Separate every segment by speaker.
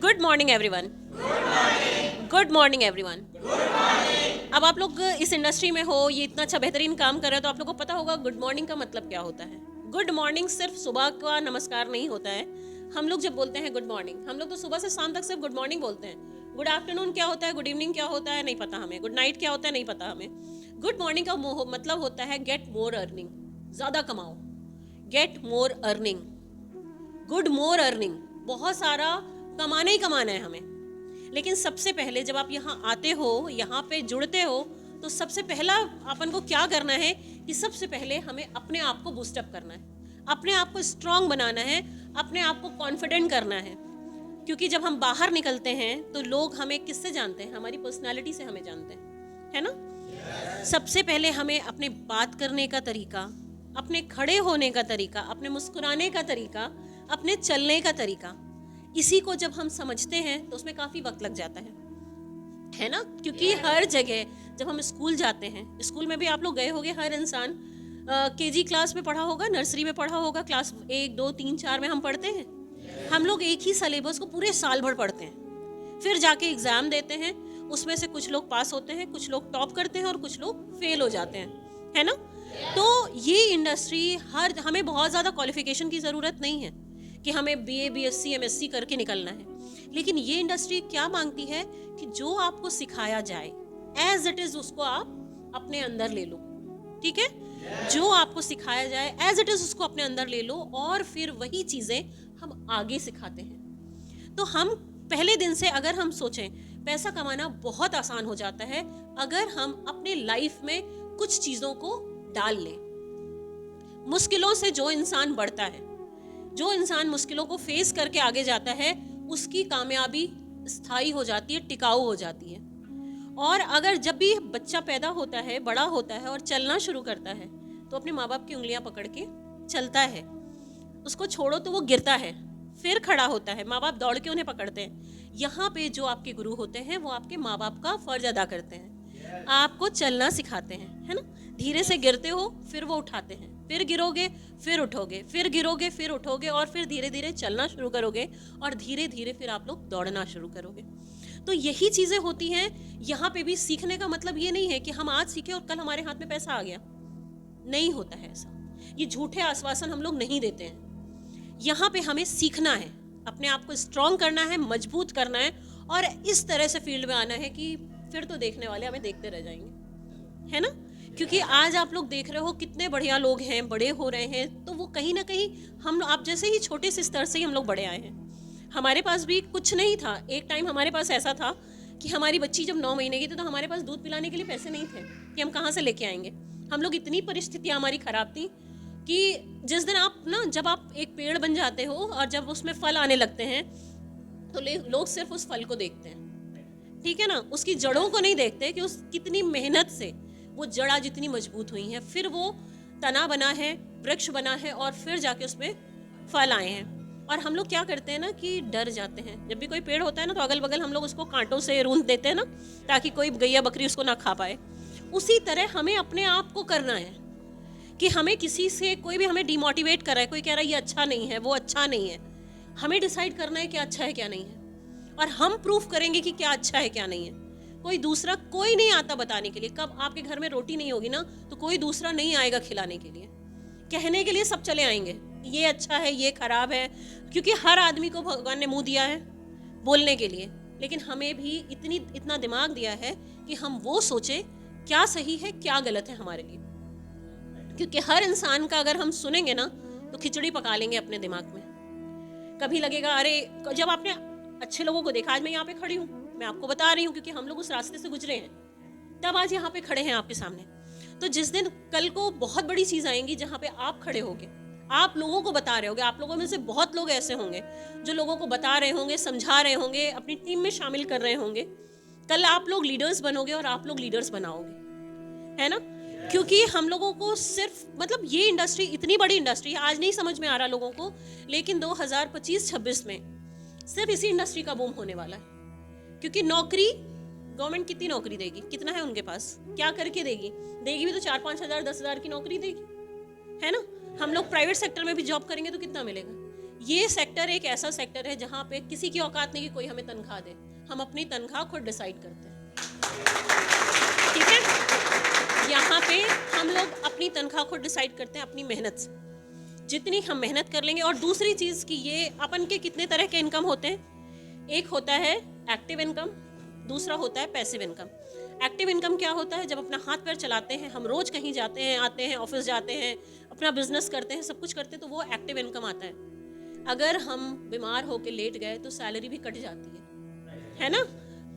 Speaker 1: Good morning everyone. Good morning everyone. अब आप लोग इस इंडस्ट्री में हो, ये इतना अच्छा बेहतरीन काम कर रहे हो, तो आप लोग को पता होगा गुड मॉर्निंग का मतलब क्या होता है। गुड मॉर्निंग सिर्फ सुबह का नमस्कार नहीं होता है। हम लोग जब बोलते हैं गुड मॉर्निंग, हम लोग तो सुबह से शाम तक सिर्फ गुड मॉर्निंग बोलते हैं। गुड आफ्टरनून क्या होता है, गुड इवनिंग क्या होता है नहीं पता हमें, गुड नाइट क्या होता है नहीं पता हमें। गुड मॉर्निंग का मतलब होता है गेट मोर अर्निंग, ज़्यादा कमाओ, get more earning, good more earning, बहुत सारा कमाना ही कमाना है हमें। लेकिन सबसे पहले जब आप यहाँ आते हो, यहाँ पे जुड़ते हो, तो सबसे पहला अपन को क्या करना है कि सबसे पहले हमें अपने आप को बूस्टअप करना है, अपने आप को स्ट्रांग बनाना है, अपने आप को कॉन्फिडेंट करना है। क्योंकि जब हम बाहर निकलते हैं तो लोग हमें किससे जानते हैं, हमारी पर्सनालिटी से हमें जानते हैं, है ना। सबसे पहले हमें अपने बात करने का तरीका, अपने खड़े होने का तरीका, अपने मुस्कुराने का तरीका, अपने चलने का तरीका, इसी को जब हम समझते हैं तो उसमें काफ़ी वक्त लग जाता है ना। क्योंकि हर जगह जब हम स्कूल जाते हैं, स्कूल में भी आप लोग गए होंगे, हर इंसान केजी क्लास में पढ़ा होगा, नर्सरी में पढ़ा होगा, क्लास 1, 2, 3, 4 में हम पढ़ते हैं। हम लोग एक ही सिलेबस को पूरे साल भर पढ़ते हैं, फिर जाके एग्ज़ाम देते हैं, उसमें से कुछ लोग पास होते हैं, कुछ लोग टॉप करते हैं और कुछ लोग फेल हो जाते हैं, है ना। तो ये इंडस्ट्री हमें बहुत ज़्यादा क्वालिफिकेशन की ज़रूरत नहीं है कि हमें BA, BSc, MSc करके निकलना है। लेकिन ये इंडस्ट्री क्या मांगती है कि जो आपको सिखाया जाए एज इट इज़ उसको आप अपने अंदर ले लो, ठीक है। जो आपको सिखाया जाए एज इट इज़ उसको अपने अंदर ले लो और फिर वही चीज़ें हम आगे सिखाते हैं। तो हम पहले दिन से अगर हम सोचें, पैसा कमाना बहुत आसान हो जाता है अगर हम अपने लाइफ में कुछ चीज़ों को डाल लें। मुश्किलों से जो इंसान बढ़ता है, जो इंसान मुश्किलों को फेस करके आगे जाता है, उसकी कामयाबी स्थायी हो जाती है, टिकाऊ हो जाती है। और अगर जब भी बच्चा पैदा होता है, बड़ा होता है और चलना शुरू करता है, तो अपने माँ बाप की उंगलियां पकड़ के चलता है। उसको छोड़ो तो वो गिरता है, फिर खड़ा होता है, माँ बाप दौड़ के उन्हें पकड़ते हैं। यहाँ पे जो आपके गुरु होते हैं वो आपके माँ बाप का फर्ज अदा करते हैं, आपको चलना सिखाते हैं, है ना। धीरे से गिरते हो, फिर वो उठाते हैं, फिर गिरोगे, फिर उठोगे, फिर गिरोगे, फिर उठोगे और फिर धीरे धीरे चलना शुरू करोगे और धीरे धीरे फिर आप लोग दौड़ना शुरू करोगे। तो यही चीज़ें होती हैं। यहाँ पे भी सीखने का मतलब ये नहीं है कि हम आज सीखे और कल हमारे हाथ में पैसा आ गया, नहीं होता है ऐसा। ये झूठे आश्वासन हम लोग नहीं देते हैं। यहाँ पे हमें सीखना है, अपने आप को स्ट्रॉन्ग करना है, मजबूत करना है और इस तरह से फील्ड में आना है कि फिर तो देखने वाले हमें देखते रह जाएंगे, है ना। क्योंकि आज आप लोग देख रहे हो कितने बढ़िया लोग हैं, बड़े हो रहे हैं, तो वो कहीं ना कहीं हम आप जैसे ही छोटे से स्तर से ही हम लोग बड़े आए हैं। हमारे पास भी कुछ नहीं था। एक टाइम हमारे पास ऐसा था कि हमारी बच्ची जब 9 महीने की थी तो हमारे पास दूध पिलाने के लिए पैसे नहीं थे कि हम कहाँ से लेके आएंगे। हम लोग इतनी परिस्थितियाँ हमारी ख़राब थी कि जिस दिन आप ना, जब आप एक पेड़ बन जाते हो और जब उसमें फल आने लगते हैं तो लोग सिर्फ उस फल को देखते हैं, ठीक है ना, उसकी जड़ों को नहीं देखते कि उस कितनी मेहनत से वो जड़ा जितनी मजबूत हुई हैं, फिर वो तना बना है, वृक्ष बना है और फिर जाके उसमें फल आए हैं। और हम लोग क्या करते हैं ना कि डर जाते हैं। जब भी कोई पेड़ होता है ना तो अगल बगल हम लोग उसको कांटों से रूंध देते हैं ना, ताकि कोई गैया बकरी उसको ना खा पाए। उसी तरह हमें अपने आप को करना है कि हमें किसी से कोई भी हमें डिमोटिवेट कर रहा है, कोई कह रहा है ये अच्छा नहीं है, वो अच्छा नहीं है, हमें डिसाइड करना है क्या अच्छा है क्या नहीं है और हम प्रूफ करेंगे कि क्या अच्छा है क्या नहीं है। कोई दूसरा कोई नहीं आता बताने के लिए। कब आपके घर में रोटी नहीं होगी ना तो कोई दूसरा नहीं आएगा खिलाने के लिए, कहने के लिए सब चले आएंगे ये अच्छा है ये खराब है, क्योंकि हर आदमी को भगवान ने मुंह दिया है बोलने के लिए। लेकिन हमें भी इतना दिमाग दिया है कि हम वो सोचें क्या सही है क्या गलत है हमारे लिए। क्योंकि हर इंसान का अगर हम सुनेंगे ना तो खिचड़ी पका लेंगे अपने दिमाग में। कभी लगेगा अरे, जब आपने अच्छे लोगों को देखा, आज मैं यहाँ पे खड़ी हूँ, मैं आपको बता रही हूँ क्योंकि हम लोग उस रास्ते से गुजरे हैं, तब आज यहाँ पे खड़े हैं आपके सामने। तो जिस दिन कल को बहुत बड़ी चीज़ आएंगी जहाँ पे आप खड़े होगे, आप लोगों को बता रहे होगे, आप लोगों में से बहुत लोग ऐसे होंगे जो लोगों को बता रहे होंगे, समझा रहे होंगे, अपनी टीम में शामिल कर रहे होंगे। कल आप लोग लीडर्स बनोगे और आप लोग लीडर्स बनाओगे, है ना। क्योंकि हम लोगों को सिर्फ मतलब ये इंडस्ट्री इतनी बड़ी इंडस्ट्री है, आज नहीं समझ में आ रहा लोगों को, लेकिन 2025-26 में सिर्फ इसी इंडस्ट्री का बूम होने वाला है। क्योंकि नौकरी, गवर्नमेंट कितनी नौकरी देगी, कितना है उनके पास, क्या करके देगी भी तो 4-5 हज़ार 10 हज़ार की नौकरी देगी, है ना। हम लोग प्राइवेट सेक्टर में भी जॉब करेंगे तो कितना मिलेगा, ये सेक्टर एक ऐसा सेक्टर है जहाँ पे किसी की औकात नहीं कि कोई हमें तनख्वाह दे, हम अपनी तनख्वाह खुद डिसाइड करते हैं, ठीक है। यहाँ पे हम लोग अपनी तनख्वाह खुद डिसाइड करते हैं अपनी मेहनत से, जितनी हम मेहनत कर लेंगे। और दूसरी चीज़ कि ये अपन के कितने तरह के इनकम होते हैं, एक होता है एक्टिव इनकम, दूसरा होता है पैसिव इनकम। एक्टिव इनकम क्या होता है, जब अपना हाथ पैर चलाते हैं, हम रोज़ कहीं जाते हैं, आते हैं, ऑफिस जाते हैं, अपना बिजनेस करते हैं, सब कुछ करते हैं, तो वो एक्टिव इनकम आता है। अगर हम बीमार होकर लेट गए तो सैलरी भी कट जाती है ना।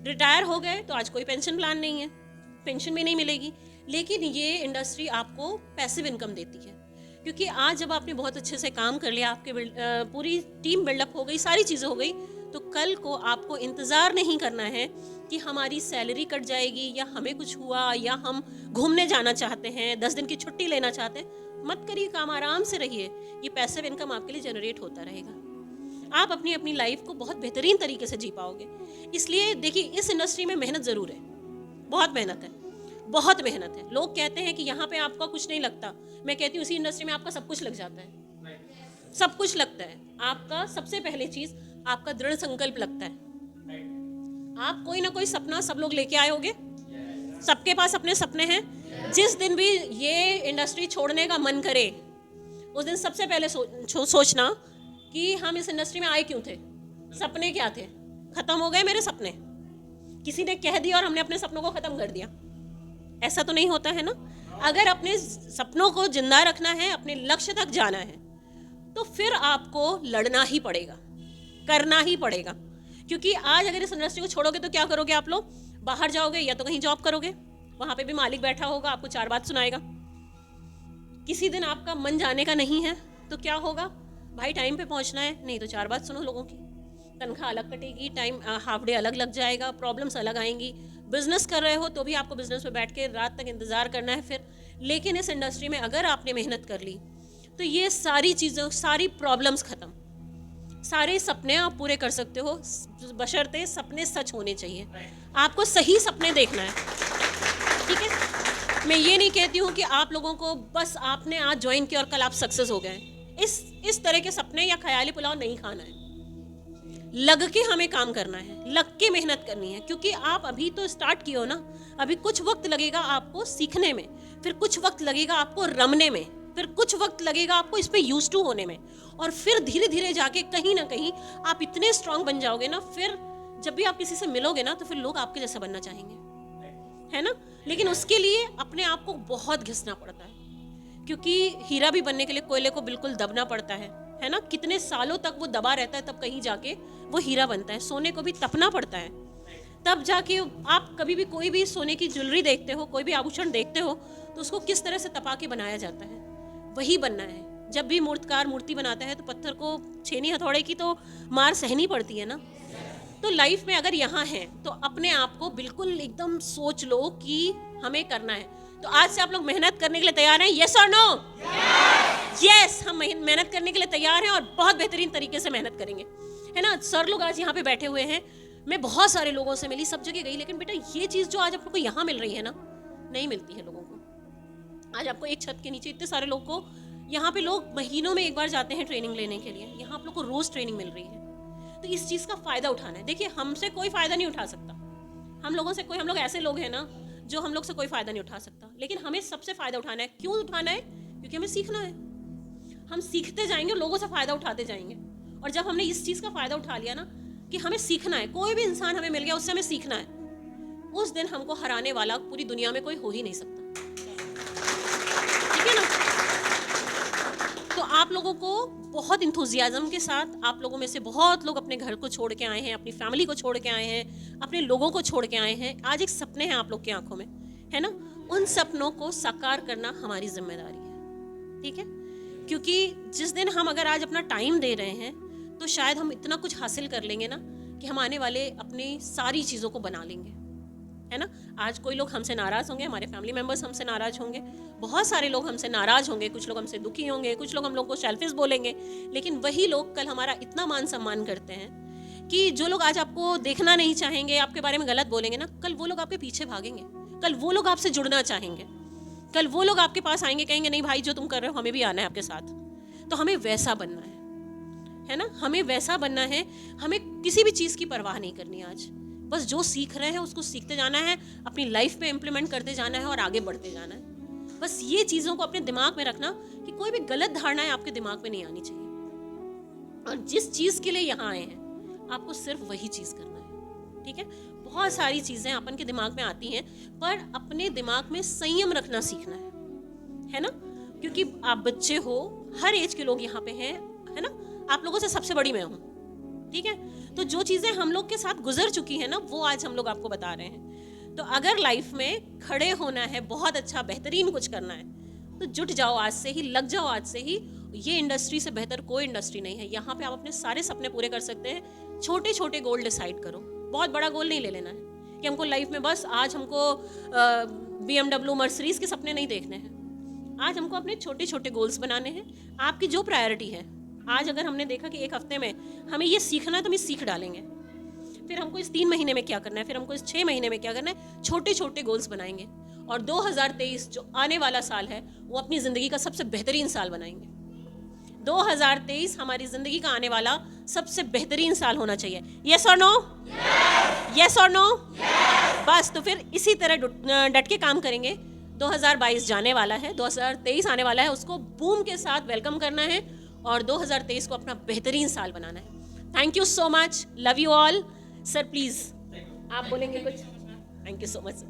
Speaker 1: रिटायर हो गए तो आज कोई पेंशन प्लान नहीं है, पेंशन भी नहीं मिलेगी। लेकिन ये इंडस्ट्री आपको पैसिव इनकम देती है, क्योंकि आज जब आपने बहुत अच्छे से काम कर लिया, आपके पूरी टीम बिल्डअप हो गई, सारी चीज़ें हो गई, तो कल को आपको इंतज़ार नहीं करना है कि हमारी सैलरी कट जाएगी या हमें कुछ हुआ या हम घूमने जाना चाहते हैं, 10 दिन की छुट्टी लेना चाहते हैं। मत करिए काम, आराम से रहिए, ये पैसिव इनकम आपके लिए जनरेट होता रहेगा। आप अपनी अपनी लाइफ को बहुत बेहतरीन तरीके से जी पाओगे। इसलिए देखिए, इस इंडस्ट्री में मेहनत ज़रूर है, बहुत मेहनत है, बहुत मेहनत है। लोग कहते हैं कि यहाँ पे आपका कुछ नहीं लगता, मैं कहती हूँ उसी इंडस्ट्री में आपका सब कुछ लग जाता है, सब कुछ लगता है। आपका सबसे पहले चीज़ आपका दृढ़ संकल्प लगता है। आप कोई ना कोई सपना सब लोग लेके आए होंगे, सबके पास अपने सपने हैं। जिस दिन भी ये इंडस्ट्री छोड़ने का मन करे, उस दिन सबसे पहले सोचना कि हम इस इंडस्ट्री में आए क्यों थे, सपने क्या थे, खत्म हो गए मेरे सपने, किसी ने कह दिया और हमने अपने सपनों को खत्म कर दिया। ऐसा तो नहीं होता है ना। अगर अपने सपनों को जिंदा रखना है, अपने लक्ष्य तक जाना है, तो फिर आपको लड़ना ही पड़ेगा, करना ही पड़ेगा। क्योंकि आज अगर इस इंडस्ट्री को छोड़ोगे तो क्या करोगे आप लोग, बाहर जाओगे या तो कहीं जॉब करोगे, वहाँ पे भी मालिक बैठा होगा, आपको 4 बात सुनाएगा। किसी दिन आपका मन जाने का नहीं है तो क्या होगा, भाई टाइम पे पहुँचना है, नहीं तो 4 बात सुनो लोगों की, तनख्वाह अलग कटेगी, टाइम हाफ डे अलग लग जाएगा, प्रॉब्लम्स अलग आएंगी। बिजनेस कर रहे हो तो भी आपको बिजनेस में बैठ के रात तक इंतज़ार करना है फिर। लेकिन इस इंडस्ट्री में अगर आपने मेहनत कर ली तो ये सारी चीज़ें, सारी प्रॉब्लम्स ख़त्म, सारे सपने आप पूरे कर सकते हो, बशर्ते सपने सच होने चाहिए। आपको सही सपने देखना है, ठीक है। मैं ये नहीं कहती हूँ कि आप लोगों को बस आपने आज ज्वाइन किया और कल आप सक्सेस हो गए। इस तरह के सपने या ख्याली पुलाव नहीं खाना है। लग के हमें काम करना है, लग के मेहनत करनी है, क्योंकि आप अभी तो स्टार्ट किए हो ना। अभी कुछ वक्त लगेगा आपको सीखने में, फिर कुछ वक्त लगेगा आपको रमने में, फिर कुछ वक्त लगेगा आपको इस पे यूज टू होने में, और फिर धीरे धीरे जाके कहीं ना कहीं आप इतने स्ट्रांग बन जाओगे ना, फिर जब भी आप किसी से मिलोगे ना तो फिर लोग आपके जैसा बनना चाहेंगे, है ना। लेकिन उसके लिए अपने आप को बहुत घिसना पड़ता है, क्योंकि हीरा भी बनने के लिए कोयले को बिल्कुल दबना पड़ता है ना। कितने सालों तक वो दबा रहता है, तब कहीं जाके वो हीरा बनता है। सोने को भी तपना पड़ता है, तब जाके आप कभी भी कोई भी सोने की ज्वेलरी देखते हो, कोई भी आभूषण देखते हो, तो उसको किस तरह से तपा के बनाया जाता है, वही बनना है। जब भी मूर्तिकार मूर्ति बनाता है तो पत्थर को छेनी हथौड़े की तो मार सहनी पड़ती है ना। तो लाइफ में अगर यहाँ है तो अपने आप को बिल्कुल एकदम सोच लो कि हमें करना है। तो आज से आप लोग मेहनत करने के लिए तैयार हैं, यस और नो? यस, हम मेहनत करने के लिए तैयार हैं और बहुत बेहतरीन तरीके से मेहनत करेंगे, है ना। सर लोग आज यहाँ पे बैठे हुए हैं, मैं बहुत सारे लोगों से मिली, सब जगह गई, लेकिन बेटा ये चीज़ जो आज आप लोग को यहाँ मिल रही है ना, नहीं मिलती है लोगों को। आज आपको एक छत के नीचे इतने सारे लोग को, यहाँ पे लोग महीनों में एक बार जाते हैं ट्रेनिंग लेने के लिए, यहाँ आप लोग को रोज़ ट्रेनिंग मिल रही है। तो इस चीज़ का फ़ायदा उठाना है। देखिए, हमसे कोई फ़ायदा नहीं उठा सकता, हम लोगों से कोई, हम लोग ऐसे लोग हैं ना जो हम लोग से कोई फ़ायदा नहीं उठा सकता, लेकिन हमें सबसे फ़ायदा उठाना है। क्यों उठाना है? क्योंकि हमें सीखना है। हम सीखते जाएंगे, लोगों से फ़ायदा उठाते जाएंगे, और जब हमने इस चीज़ का फ़ायदा उठा लिया ना कि हमें सीखना है, कोई भी इंसान हमें मिल गया उससे हमें सीखना है, उस दिन हमको हराने वाला पूरी दुनिया में कोई हो ही नहीं सकता, ठीक है ना। तो आप लोगों को बहुत इंथुजियाज्म के साथ, आप लोगों में से बहुत लोग अपने घर को छोड़ के आए हैं, अपनी फैमिली को छोड़ के आए हैं, अपने लोगों को छोड़ के आए हैं। आज एक सपने हैं आप लोग की आंखों में, है ना। उन सपनों को साकार करना हमारी जिम्मेदारी है, ठीक है। क्योंकि जिस दिन हम अगर आज अपना टाइम दे रहे हैं तो शायद हम इतना कुछ हासिल कर लेंगे ना कि हम आने वाले अपनी सारी चीज़ों को बना लेंगे, है ना। आज कोई लोग हमसे नाराज़ होंगे, हमारे फैमिली मेम्बर्स हमसे नाराज़ होंगे, बहुत सारे लोग हमसे नाराज़ होंगे, कुछ लोग हमसे दुखी होंगे, कुछ लोग हम लोग को सेल्फिश बोलेंगे, लेकिन वही लोग कल हमारा इतना मान सम्मान करते हैं कि जो लोग आज आपको देखना नहीं चाहेंगे, आपके बारे में गलत बोलेंगे ना, कल वो लोग आपके पीछे भागेंगे, कल वो लोग आपसे जुड़ना चाहेंगे, कल वो लोग आपके पास आएंगे, कहेंगे नहीं भाई जो तुम कर रहे हो हमें भी आना है आपके साथ। तो हमें वैसा बनना है, है ना, हमें वैसा बनना है, हमें किसी भी चीज़ की परवाह नहीं करनी आज, बस जो सीख रहे हैं उसको सीखते जाना है, अपनी लाइफ में इम्प्लीमेंट करते जाना है और आगे बढ़ते जाना है। बस ये चीज़ों को अपने दिमाग में रखना कि कोई भी गलत धारणाएं आपके दिमाग में नहीं आनी चाहिए, और जिस चीज़ के लिए यहाँ आए हैं आपको सिर्फ वही चीज़ करना है, ठीक है। बहुत सारी चीज़ें अपन के दिमाग में आती हैं, पर अपने दिमाग में संयम रखना सीखना है ना, क्योंकि आप बच्चे हो, हर एज के लोग यहाँ पे हैं, है ना, आप लोगों से सबसे बड़ी मैं हूँ, ठीक है। तो जो चीज़ें हम लोग के साथ गुजर चुकी हैं ना, वो आज हम लोग आपको बता रहे हैं। तो अगर लाइफ में खड़े होना है, बहुत अच्छा बेहतरीन कुछ करना है, तो जुट जाओ आज से ही, लग जाओ आज से ही। ये इंडस्ट्री से बेहतर कोई इंडस्ट्री नहीं है। यहाँ पे आप अपने सारे सपने पूरे कर सकते हैं। छोटे छोटे गोल डिसाइड करो, बहुत बड़ा गोल नहीं ले लेना है कि हमको लाइफ में बस आज हमको BMW मर्सिडीज के सपने नहीं देखने हैं। आज हमको अपने छोटे छोटे गोल्स बनाने हैं। आपकी जो प्रायोरिटी है, आज अगर हमने देखा कि एक हफ्ते में हमें ये सीखना है तो हम ये सीख डालेंगे, फिर हमको इस 3 महीने में क्या करना है, फिर हमको इस 6 महीने में क्या करना है, छोटे छोटे गोल्स बनाएंगे। और 2023 जो आने वाला साल है वो अपनी ज़िंदगी का सबसे बेहतरीन साल बनाएंगे। 2023 हमारी ज़िंदगी का आने वाला सबसे बेहतरीन साल होना चाहिए। यस और नो? यस और नो? बस तो फिर इसी तरह डट के काम करेंगे। 2022 जाने वाला है, 2023 आने वाला है, उसको बूम के साथ वेलकम करना है और 2023 को अपना बेहतरीन साल बनाना है। Thank you so much, love you all. Sir please आप बोलेंगे कुछ? Thank you so much.